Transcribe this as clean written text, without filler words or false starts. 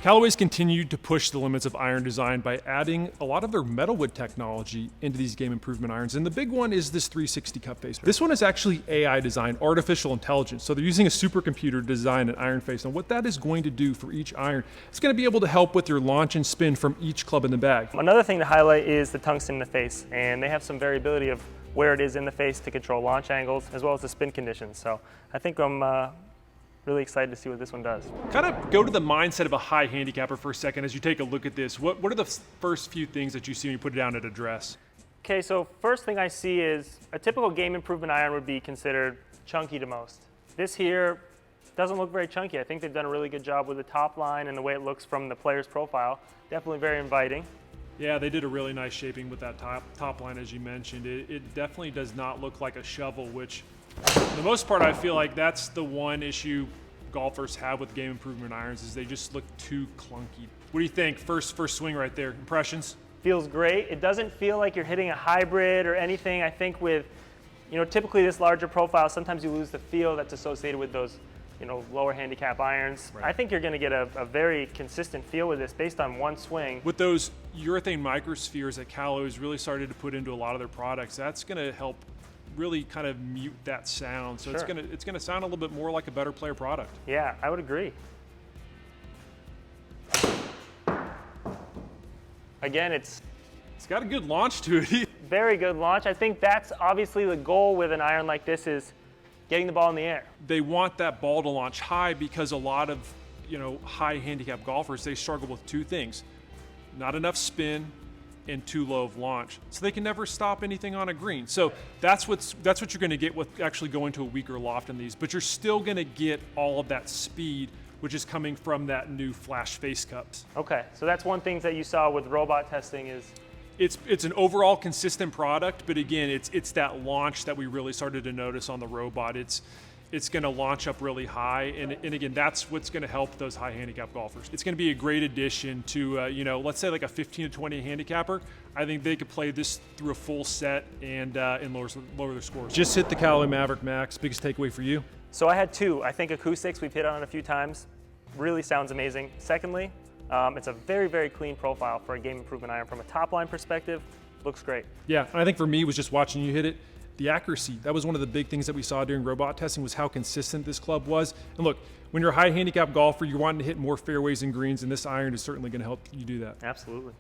Callaway's continued to push the limits of iron design by adding a lot of their metalwood technology into these game improvement irons. And the big one is this 360 cup face. This one is actually AI design, artificial intelligence. So they're using a supercomputer to design an iron face. And what that is going to do for each iron, it's going to be able to help with your launch and spin from each club in the bag. Another thing to highlight is the tungsten in the face. And they have some variability of where it is in the face to control launch angles as well as the spin conditions. So I think I'm really excited to see what this one does. Kind of go to the mindset of a high handicapper for a second as you take a look at this. What are the first few things that you see when you put it down at address? Okay, so first thing I see is a typical game improvement iron would be considered chunky to most. This here doesn't look very chunky. I think they've done a really good job with the top line and the way it looks from the player's profile. Definitely very inviting. Yeah, they did a really nice shaping with that top line, as you mentioned. It definitely does not look like a shovel, which for the most part, I feel like that's the one issue golfers have with game improvement irons is they just look too clunky. What do you think? First swing right there. Impressions? Feels great. It doesn't feel like you're hitting a hybrid or anything. I think with, typically this larger profile, sometimes you lose the feel that's associated with those, lower handicap irons. Right. I think you're going to get a very consistent feel with this based on one swing. With those urethane microspheres that Callaway's really started to put into a lot of their products, that's going to help really kind of mute that sound. So sure. It's gonna sound a little bit more like a better player product. Yeah, I would agree. Again, it's got a good launch to it. Very good launch. I think that's obviously the goal with an iron like this is getting the ball in the air. They want that ball to launch high because a lot of high handicap golfers, they struggle with two things: not enough spin and too low of launch, so they can never stop anything on a green. So that's what you're going to get with actually going to a weaker loft in these, but you're still going to get all of that speed, which is coming from that new flash face cups. Okay, so that's one thing that you saw with robot testing is it's an overall consistent product, but again, it's that launch that we really started to notice on the robot. It's going to launch up really high, and again, that's what's going to help those high handicap golfers. It's going to be a great addition to, let's say like a 15 to 20 handicapper. I think they could play this through a full set and lower their scores. Just hit the Callaway Mavrik Max. Biggest takeaway for you? So I had two. I think acoustics, we've hit on it a few times. Really sounds amazing. Secondly, it's a very, very clean profile for a game improvement iron. From a top line perspective, looks great. Yeah, and I think for me was just watching you hit it. The accuracy, that was one of the big things that we saw during robot testing, was how consistent this club was. And look, when you're a high handicap golfer, you're wanting to hit more fairways and greens, and this iron is certainly going to help you do that. Absolutely.